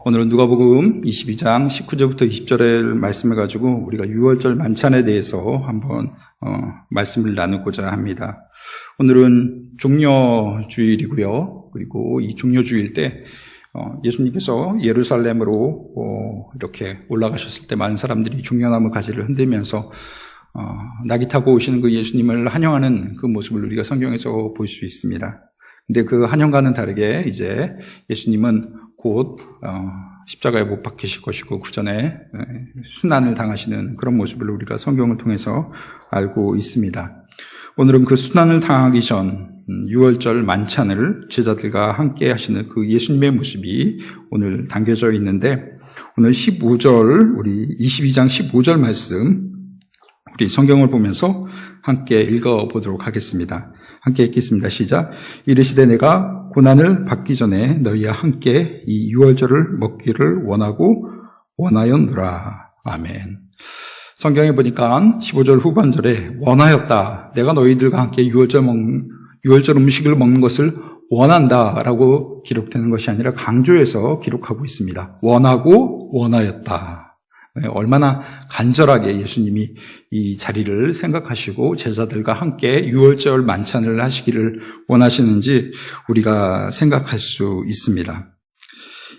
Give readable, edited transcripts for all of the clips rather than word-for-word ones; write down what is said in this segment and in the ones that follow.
오늘은 누가복음 22장 19절부터 20절의 말씀을 가지고 우리가 유월절 만찬에 대해서 한번 말씀을 나누고자 합니다. 오늘은 종려주일이고요. 그리고 이 종려주일 때 예수님께서 예루살렘으로 이렇게 올라가셨을 때 많은 사람들이 종려나무 가지를 흔들면서 낙이 타고 오시는 그 예수님을 환영하는 그 모습을 우리가 성경에서 볼 수 있습니다. 근데 그 환영과는 다르게 이제 예수님은 곧 십자가에 못 박히실 것이고 그 전에 순환을 당하시는 그런 모습을 우리가 성경을 통해서 알고 있습니다. 오늘은 그 순환을 당하기 전 유월절 만찬을 제자들과 함께 하시는 그 예수님의 모습이 오늘 담겨져 있는데, 오늘 15절, 우리 22장 15절 말씀 우리 성경을 보면서 함께 읽어보도록 하겠습니다. 함께 읽겠습니다. 시작. 이르시되 내가 고난을 받기 전에 너희와 함께 이 유월절을 먹기를 원하였노라. 아멘. 성경에 보니까 15절 후반절에 원하였다. 내가 너희들과 함께 유월절 음식을 먹는 것을 원한다라고 기록되는 것이 아니라 강조해서 기록하고 있습니다. 원하고 원하였다. 얼마나 간절하게 예수님이 이 자리를 생각하시고 제자들과 함께 유월절 만찬을 하시기를 원하시는지 우리가 생각할 수 있습니다.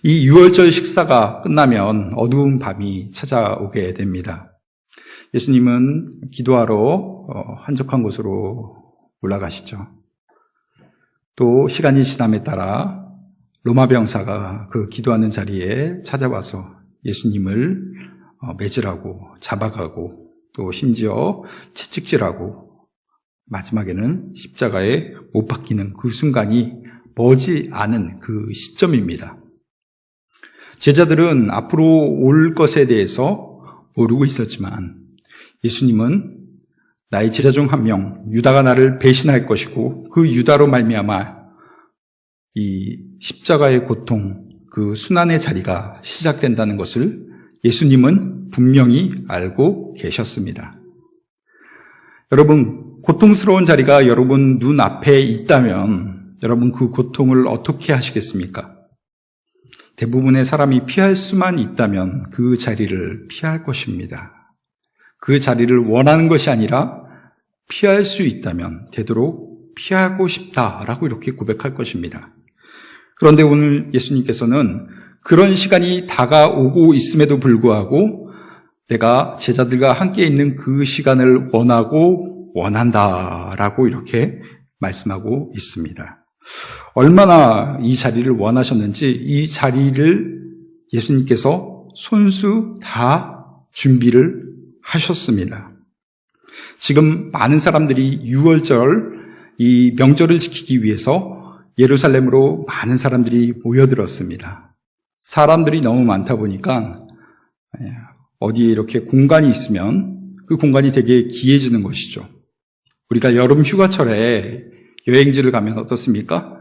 이 유월절 식사가 끝나면 어두운 밤이 찾아오게 됩니다. 예수님은 기도하러 한적한 곳으로 올라가시죠. 또 시간이 지남에 따라 로마 병사가 그 기도하는 자리에 찾아와서 예수님을 매질하고 잡아가고 또 심지어 채찍질하고 마지막에는 십자가에 못 박히는 그 순간이 머지 않은 그 시점입니다. 제자들은 앞으로 올 것에 대해서 모르고 있었지만 예수님은 나의 제자 중 한 명 유다가 나를 배신할 것이고 그 유다로 말미암아 이 십자가의 고통, 그 순환의 자리가 시작된다는 것을 예수님은 분명히 알고 계셨습니다. 여러분, 고통스러운 자리가 여러분 눈앞에 있다면 여러분 그 고통을 어떻게 하시겠습니까? 대부분의 사람이 피할 수만 있다면 그 자리를 피할 것입니다. 그 자리를 원하는 것이 아니라 피할 수 있다면 되도록 피하고 싶다라고 이렇게 고백할 것입니다. 그런데 오늘 예수님께서는 그런 시간이 다가오고 있음에도 불구하고 내가 제자들과 함께 있는 그 시간을 원하고 원한다라고 이렇게 말씀하고 있습니다. 얼마나 이 자리를 원하셨는지 이 자리를 예수님께서 손수 다 준비를 하셨습니다. 지금 많은 사람들이 유월절 이 명절을 지키기 위해서 예루살렘으로 많은 사람들이 모여들었습니다. 사람들이 너무 많다 보니까 어디에 이렇게 공간이 있으면 그 공간이 되게 기해지는 것이죠. 우리가 여름 휴가철에 여행지를 가면 어떻습니까?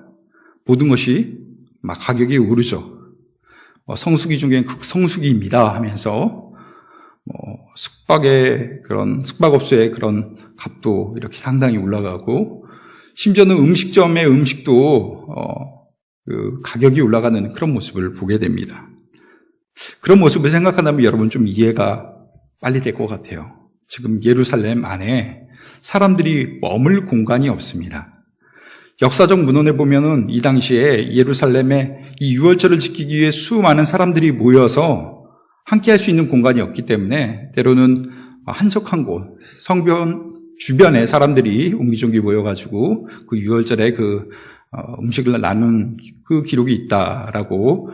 모든 것이 막 가격이 오르죠. 성수기 중엔 극성수기입니다 하면서 숙박업소의 그런 값도 이렇게 상당히 올라가고, 심지어는 음식점의 음식도 그 가격이 올라가는 그런 모습을 보게 됩니다. 그런 모습을 생각한다면 여러분 좀 이해가 빨리 될 것 같아요. 지금 예루살렘 안에 사람들이 머물 공간이 없습니다. 역사적 문헌에 보면은 이 당시에 예루살렘에 이 유월절을 지키기 위해 수많은 사람들이 모여서 함께 할 수 있는 공간이 없기 때문에 때로는 한적한 곳, 성전 주변에 사람들이 옹기종기 모여가지고 그 유월절에 그 음식을 나눈 그 기록이 있다라고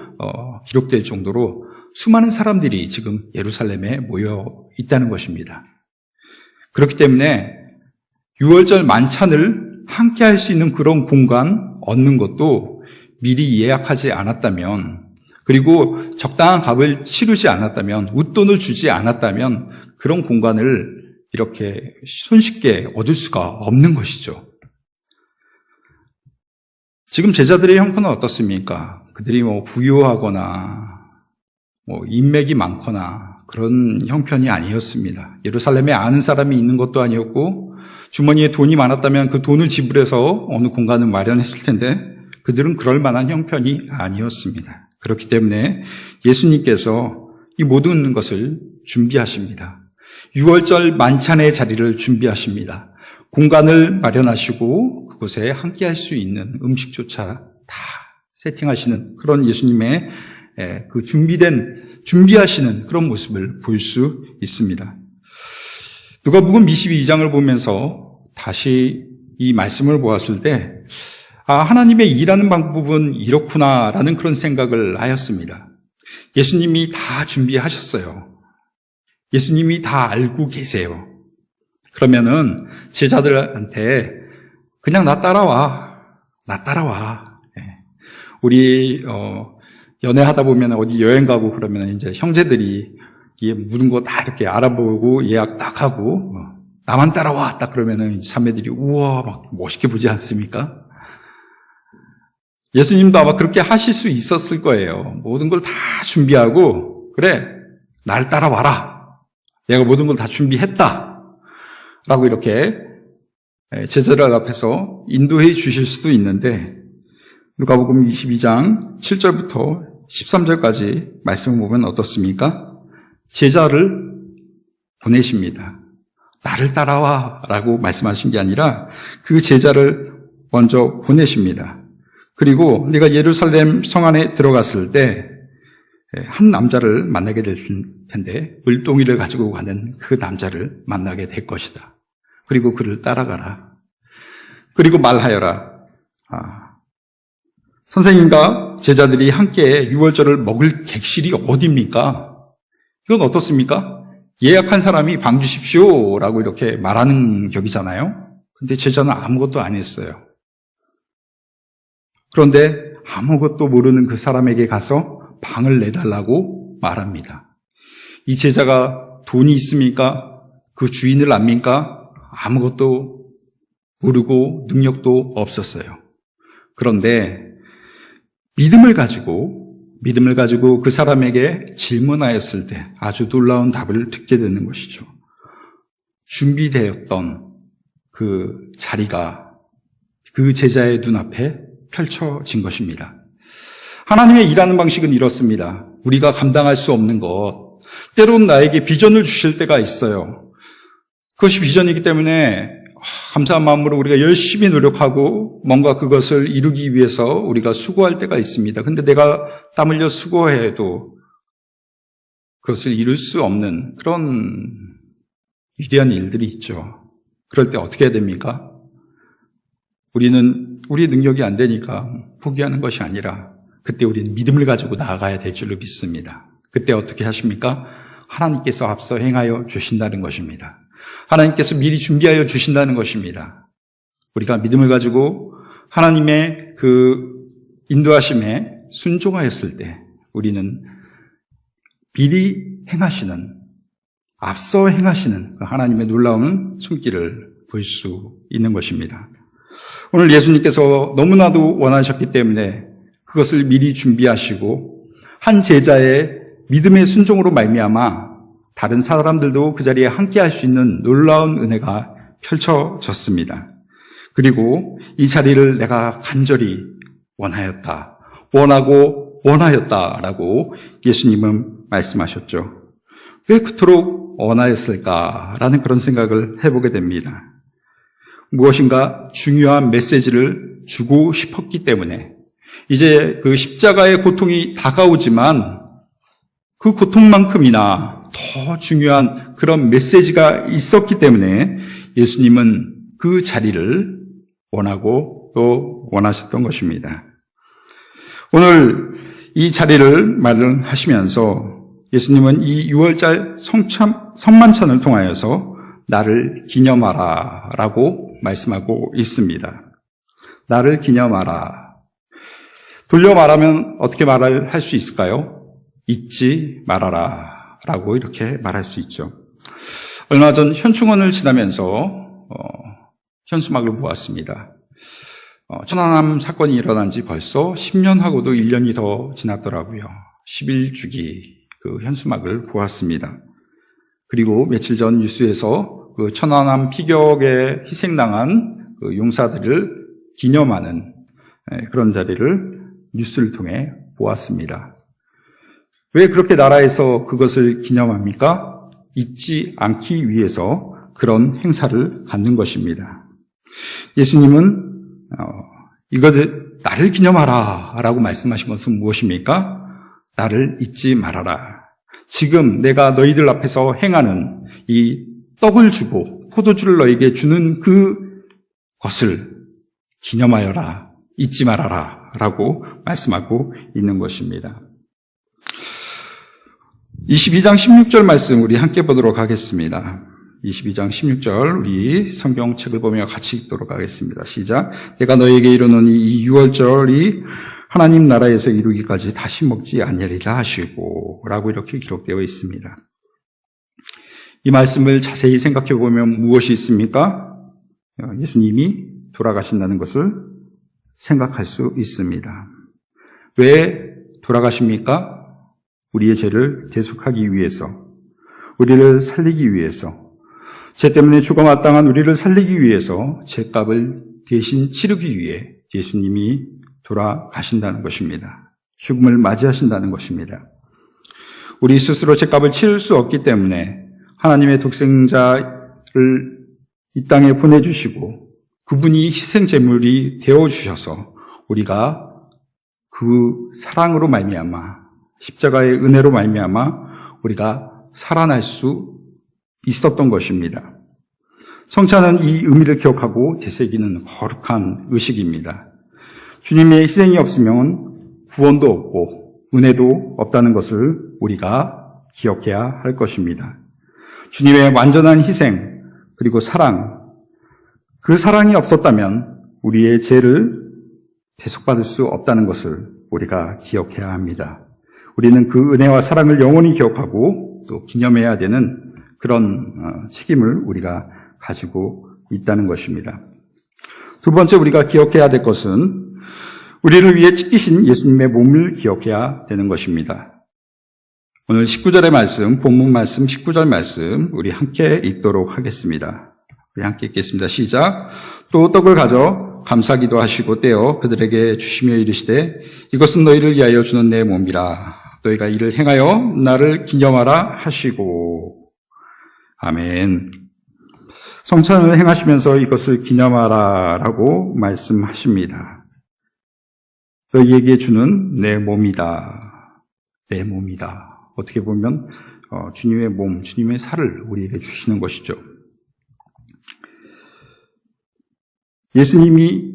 기록될 정도로 수많은 사람들이 지금 예루살렘에 모여 있다는 것입니다. 그렇기 때문에 유월절 만찬을 함께 할 수 있는 그런 공간 얻는 것도 미리 예약하지 않았다면, 그리고 적당한 값을 치르지 않았다면, 웃돈을 주지 않았다면 그런 공간을 이렇게 손쉽게 얻을 수가 없는 것이죠. 지금 제자들의 형편은 어떻습니까? 그들이 부유하거나 인맥이 많거나 그런 형편이 아니었습니다. 예루살렘에 아는 사람이 있는 것도 아니었고, 주머니에 돈이 많았다면 그 돈을 지불해서 어느 공간을 마련했을 텐데 그들은 그럴 만한 형편이 아니었습니다. 그렇기 때문에 예수님께서 이 모든 것을 준비하십니다. 6월절 만찬의 자리를 준비하십니다. 공간을 마련하시고 그곳에 함께할 수 있는 음식조차 다 세팅하시는 그런 예수님의 그 준비하시는 그런 모습을 볼 수 있습니다. 누가복음 22장을 보면서 다시 이 말씀을 보았을 때 하나님의 일하는 방법은 이렇구나라는 그런 생각을 하였습니다. 예수님이 다 준비하셨어요. 예수님이 다 알고 계세요. 그러면은 제자들한테 그냥 나 따라와. 우리 연애하다 보면 어디 여행 가고 그러면 이제 형제들이 모든 거 다 이렇게 알아보고 예약 딱 하고 나만 따라와 딱 그러면은 자매들이 우와 막 멋있게 보지 않습니까? 예수님도 아마 그렇게 하실 수 있었을 거예요. 모든 걸 다 준비하고 그래 날 따라와라. 내가 모든 걸 다 준비했다. 라고 이렇게 제자들 앞에서 인도해 주실 수도 있는데 누가복음 22장 7절부터 13절까지 말씀을 보면 어떻습니까? 제자를 보내십니다. 나를 따라와 라고 말씀하신 게 아니라 그 제자를 먼저 보내십니다. 그리고 네가 예루살렘 성 안에 들어갔을 때 한 남자를 만나게 될 텐데 물동이를 가지고 가는 그 남자를 만나게 될 것이다. 그리고 그를 따라가라. 그리고 말하여라. 선생님과 제자들이 함께 유월절을 먹을 객실이 어디입니까? 이건 어떻습니까? 예약한 사람이 방 주십시오 라고 이렇게 말하는 격이잖아요. 근데 제자는 아무것도 안 했어요. 그런데 아무것도 모르는 그 사람에게 가서 방을 내달라고 말합니다. 이 제자가 돈이 있습니까? 그 주인을 압니까? 아무것도 모르고 능력도 없었어요. 그런데 믿음을 가지고 그 사람에게 질문하였을 때 아주 놀라운 답을 듣게 되는 것이죠. 준비되었던 그 자리가 그 제자의 눈앞에 펼쳐진 것입니다. 하나님의 일하는 방식은 이렇습니다. 우리가 감당할 수 없는 것, 때론 나에게 비전을 주실 때가 있어요. 그것이 비전이기 때문에 감사한 마음으로 우리가 열심히 노력하고 뭔가 그것을 이루기 위해서 우리가 수고할 때가 있습니다. 근데 내가 땀 흘려 수고해도 그것을 이룰 수 없는 그런 위대한 일들이 있죠. 그럴 때 어떻게 해야 됩니까? 우리는 우리의 능력이 안 되니까 포기하는 것이 아니라 그때 우리는 믿음을 가지고 나아가야 될 줄로 믿습니다. 그때 어떻게 하십니까? 하나님께서 앞서 행하여 주신다는 것입니다. 하나님께서 미리 준비하여 주신다는 것입니다. 우리가 믿음을 가지고 하나님의 그 인도하심에 순종하였을 때 우리는 미리 행하시는, 앞서 행하시는 하나님의 놀라운 손길을 볼 수 있는 것입니다. 오늘 예수님께서 너무나도 원하셨기 때문에 그것을 미리 준비하시고 한 제자의 믿음의 순종으로 말미암아 다른 사람들도 그 자리에 함께할 수 있는 놀라운 은혜가 펼쳐졌습니다. 그리고 이 자리를 내가 간절히 원하였다라고 예수님은 말씀하셨죠. 왜 그토록 원하였을까라는 그런 생각을 해보게 됩니다. 무엇인가 중요한 메시지를 주고 싶었기 때문에 이제 그 십자가의 고통이 다가오지만 그 고통만큼이나 더 중요한 그런 메시지가 있었기 때문에 예수님은 그 자리를 원하고 또 원하셨던 것입니다. 오늘 이 자리를 마련하시면서 예수님은 이 6월절 성만찬을 통하여서 나를 기념하라 라고 말씀하고 있습니다. 나를 기념하라. 돌려 말하면 어떻게 말할 수 있을까요? 잊지 말아라 라고 이렇게 말할 수 있죠. 얼마 전 현충원을 지나면서 현수막을 보았습니다. 천안함 사건이 일어난 지 벌써 10년하고도 1년이 더 지났더라고요. 11주기 그 현수막을 보았습니다. 그리고 며칠 전 뉴스에서 그 천안함 피격에 희생당한 그 용사들을 기념하는 그런 자리를 뉴스를 통해 보았습니다. 왜 그렇게 나라에서 그것을 기념합니까? 잊지 않기 위해서 그런 행사를 갖는 것입니다. 예수님은 이것을 나를 기념하라 라고 말씀하신 것은 무엇입니까? 나를 잊지 말아라. 지금 내가 너희들 앞에서 행하는 이 떡을 주고 포도주를 너에게 주는 그것을 기념하여라, 잊지 말아라 라고 말씀하고 있는 것입니다. 22장 16절 말씀 우리 함께 보도록 하겠습니다. 22장 16절 우리 성경책을 보며 같이 읽도록 하겠습니다. 시작. 내가 너에게 이르노니 이 유월절이 하나님 나라에서 이루기까지 다시 먹지 아니하리라 하시고 라고 이렇게 기록되어 있습니다. 이 말씀을 자세히 생각해 보면 무엇이 있습니까? 예수님이 돌아가신다는 것을 생각할 수 있습니다. 왜 돌아가십니까? 우리의 죄를 대속하기 위해서, 우리를 살리기 위해서, 죄 때문에 죽어 마땅한 우리를 살리기 위해서 죄값을 대신 치르기 위해 예수님이 돌아가신다는 것입니다. 죽음을 맞이하신다는 것입니다. 우리 스스로 죄값을 치를 수 없기 때문에 하나님의 독생자를 이 땅에 보내주시고 그분이 희생제물이 되어주셔서 우리가 그 사랑으로 말미암아 십자가의 은혜로 말미암아 우리가 살아날 수 있었던 것입니다. 성찬은 이 의미를 기억하고 되새기는 거룩한 의식입니다. 주님의 희생이 없으면 구원도 없고 은혜도 없다는 것을 우리가 기억해야 할 것입니다. 주님의 완전한 희생 그리고 사랑, 그 사랑이 없었다면 우리의 죄를 대속받을 수 없다는 것을 우리가 기억해야 합니다. 우리는 그 은혜와 사랑을 영원히 기억하고 또 기념해야 되는 그런 책임을 우리가 가지고 있다는 것입니다. 두 번째 우리가 기억해야 될 것은 우리를 위해 찢기신 예수님의 몸을 기억해야 되는 것입니다. 오늘 19절의 말씀, 본문 말씀 19절 말씀 우리 함께 읽도록 하겠습니다. 우리 함께 읽겠습니다. 시작. 또 떡을 가져 감사기도 하시고 떼어 그들에게 주시며 이르시되 이것은 너희를 위하여 주는 내 몸이라. 너희가 이를 행하여 나를 기념하라 하시고. 아멘. 성찬을 행하시면서 이것을 기념하라 라고 말씀하십니다. 너희에게 주는 내 몸이다. 내 몸이다. 어떻게 보면 주님의 몸, 주님의 살을 우리에게 주시는 것이죠. 예수님이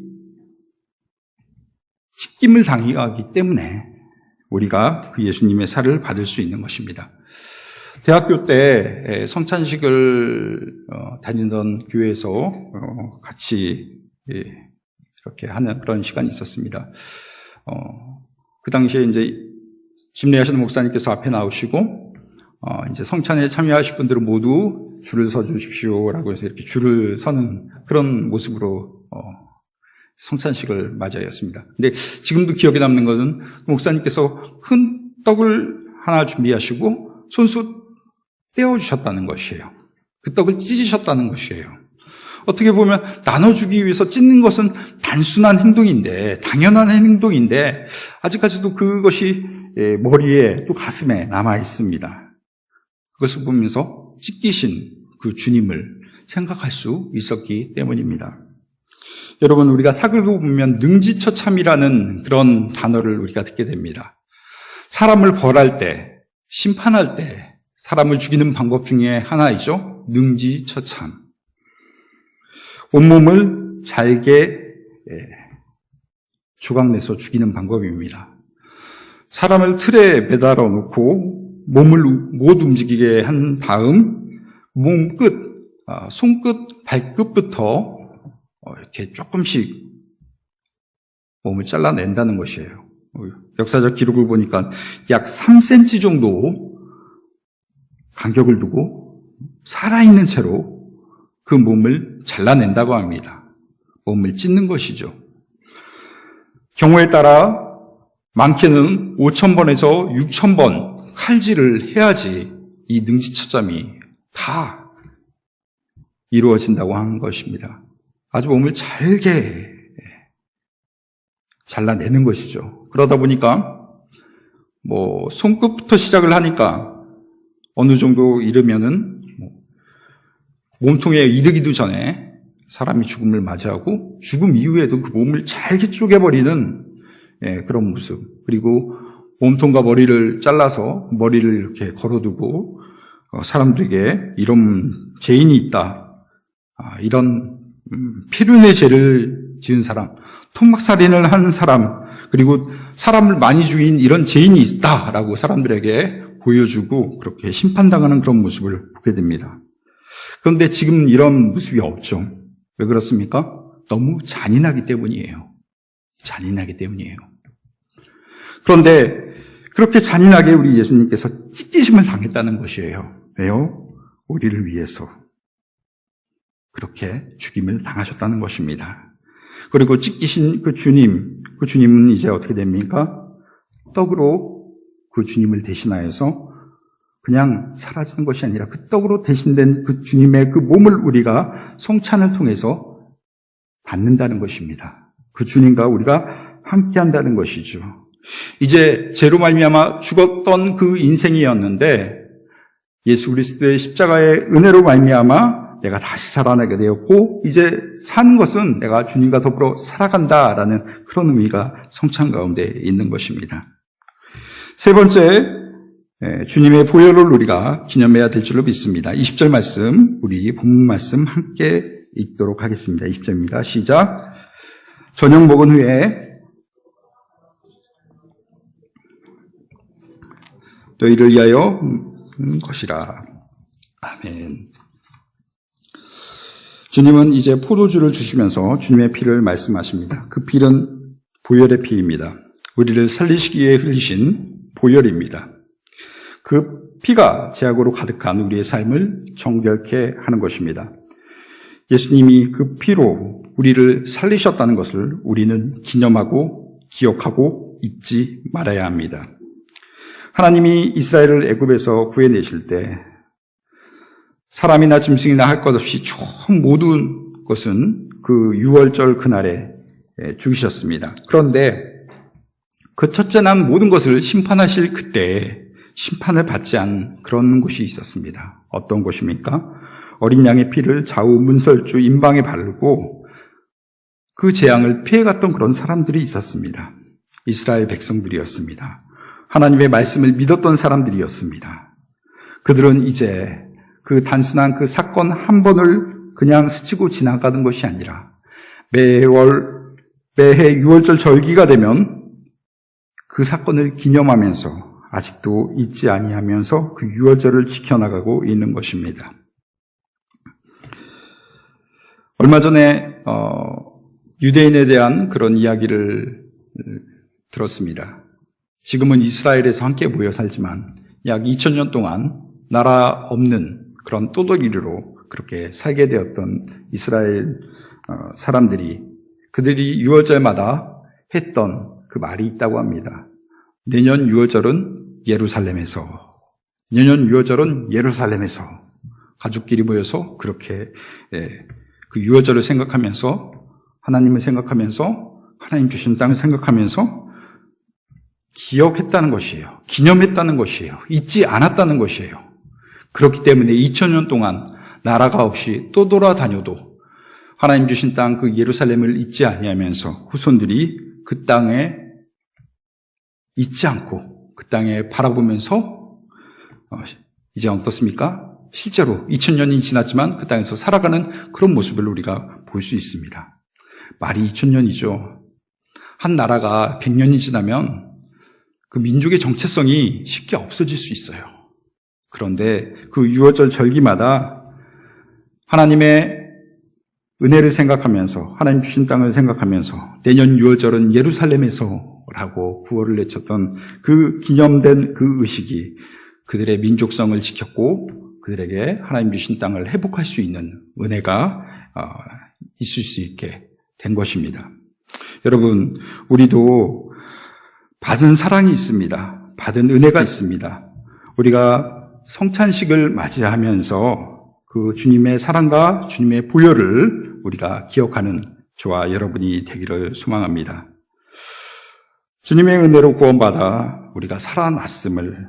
찢김을 당하기 때문에 우리가 그 예수님의 살을 받을 수 있는 것입니다. 대학교 때 성찬식을 다니던 교회에서 같이 이렇게 하는 그런 시간이 있었습니다. 그 당시에 이제 집례하시는 목사님께서 앞에 나오시고 이제 성찬에 참여하실 분들은 모두 줄을 서 주십시오라고 해서 이렇게 줄을 서는 그런 모습으로 성찬식을 맞이하였습니다. 근데 지금도 기억에 남는 것은 목사님께서 큰 떡을 하나 준비하시고 손수 떼어주셨다는 것이에요. 그 떡을 찢으셨다는 것이에요. 어떻게 보면 나눠주기 위해서 찢는 것은 단순한 행동인데, 당연한 행동인데 아직까지도 그것이 머리에 또 가슴에 남아 있습니다. 그것을 보면서 찢기신 그 주님을 생각할 수 있었기 때문입니다. 여러분, 우리가 사극을 보면 능지처참이라는 그런 단어를 우리가 듣게 됩니다. 사람을 벌할 때, 심판할 때 사람을 죽이는 방법 중에 하나이죠. 능지처참. 온몸을 잘게 조각내서 죽이는 방법입니다. 사람을 틀에 매달아 놓고 몸을 못 움직이게 한 다음 몸끝, 손끝, 발끝부터 이렇게 조금씩 몸을 잘라낸다는 것이에요. 역사적 기록을 보니까 약 3cm 정도 간격을 두고 살아있는 채로 그 몸을 잘라낸다고 합니다. 몸을 찢는 것이죠. 경우에 따라 많게는 5,000번에서 6,000번 칼질을 해야지 이 능지처참이 다 이루어진다고 하는 것입니다. 아주 몸을 잘게 잘라내는 것이죠. 그러다 보니까 손끝부터 시작을 하니까 어느 정도 이르면은 몸통에 이르기도 전에 사람이 죽음을 맞이하고 죽음 이후에도 그 몸을 잘게 쪼개버리는 그런 모습. 그리고 몸통과 머리를 잘라서 머리를 이렇게 걸어두고 사람들에게 이런 죄인이 있다. 이런 필륜의 죄를 지은 사람, 토막살인을 한 사람, 그리고 사람을 많이 죽인 이런 죄인이 있다라고 사람들에게 보여주고 그렇게 심판당하는 그런 모습을 보게 됩니다. 그런데 지금 이런 모습이 없죠. 왜 그렇습니까? 너무 잔인하기 때문이에요. 잔인하기 때문이에요. 그런데 그렇게 잔인하게 우리 예수님께서 찢기심을 당했다는 것이에요. 왜요? 우리를 위해서 그렇게 죽임을 당하셨다는 것입니다. 그리고 찢기신 그 주님은 이제 어떻게 됩니까? 떡으로 그 주님을 대신하여서 그냥 사라지는 것이 아니라 그 떡으로 대신된 그 주님의 그 몸을 우리가 성찬을 통해서 받는다는 것입니다. 그 주님과 우리가 함께한다는 것이죠. 이제 죄로 말미암아 죽었던 그 인생이었는데 예수 그리스도의 십자가의 은혜로 말미암아 내가 다시 살아나게 되었고 이제 사는 것은 내가 주님과 더불어 살아간다라는 그런 의미가 성찬 가운데 있는 것입니다. 세 번째, 주님의 보혈을 우리가 기념해야 될 줄로 믿습니다. 20절 말씀, 우리 본문 말씀 함께 읽도록 하겠습니다. 20절입니다. 시작. 저녁 먹은 후에 너희를 위하여 것이라. 아멘. 주님은 이제 포도주를 주시면서 주님의 피를 말씀하십니다. 그 피는 보혈의 피입니다. 우리를 살리시기 위해 흘리신 보혈입니다. 그 피가 죄악으로 가득한 우리의 삶을 정결케 하는 것입니다. 예수님이 그 피로 우리를 살리셨다는 것을 우리는 기념하고 기억하고 잊지 말아야 합니다. 하나님이 이스라엘을 애굽에서 구해내실 때 사람이나 짐승이나 할 것 없이 총 모든 것은 그 유월절 그날에 죽이셨습니다. 그런데 그 첫째 난 모든 것을 심판하실 그때 심판을 받지 않은 그런 곳이 있었습니다. 어떤 곳입니까? 어린 양의 피를 좌우 문설주 임방에 바르고 그 재앙을 피해갔던 그런 사람들이 있었습니다. 이스라엘 백성들이었습니다. 하나님의 말씀을 믿었던 사람들이었습니다. 그들은 이제 그 단순한 그 사건 한 번을 그냥 스치고 지나가는 것이 아니라 매해 6월절 절기가 되면 그 사건을 기념하면서 아직도 잊지 아니하면서 그 6월절을 지켜나가고 있는 것입니다. 얼마 전에 유대인에 대한 그런 이야기를 들었습니다. 지금은 이스라엘에서 함께 모여 살지만 약 2000년 동안 나라 없는 그런 또돌이로 그렇게 살게 되었던 이스라엘 사람들이 그들이 6월절마다 했던 그 말이 있다고 합니다. 내년 6월절은 예루살렘에서 가족끼리 모여서 그렇게 그 6월절을 생각하면서 하나님을 생각하면서 하나님 주신 땅을 생각하면서 기억했다는 것이에요. 기념했다는 것이에요. 잊지 않았다는 것이에요. 그렇기 때문에 2000년 동안 나라가 없이 또 돌아다녀도 하나님 주신 땅 그 예루살렘을 잊지 아니하면서 후손들이 그 땅에 잊지 않고 그 땅에 바라보면서 이제 어떻습니까? 실제로 2000년이 지났지만 그 땅에서 살아가는 그런 모습을 우리가 볼 수 있습니다. 말이 2000년이죠. 한 나라가 100년이 지나면 그 민족의 정체성이 쉽게 없어질 수 있어요. 그런데 그 6월절 절기마다 하나님의 은혜를 생각하면서 하나님 주신 땅을 생각하면서 내년 6월절은 예루살렘에서라고 구호를 외쳤던 그 기념된 그 의식이 그들의 민족성을 지켰고 그들에게 하나님 주신 땅을 회복할 수 있는 은혜가 있을 수 있게 된 것입니다. 여러분, 우리도 받은 사랑이 있습니다. 받은 은혜가 있습니다. 우리가 성찬식을 맞이하면서 그 주님의 사랑과 주님의 보혈을 우리가 기억하는 저와 여러분이 되기를 소망합니다. 주님의 은혜로 구원받아 우리가 살아났음을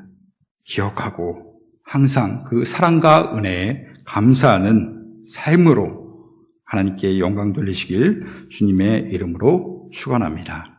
기억하고 항상 그 사랑과 은혜에 감사하는 삶으로 하나님께 영광 돌리시길 주님의 이름으로 축원합니다.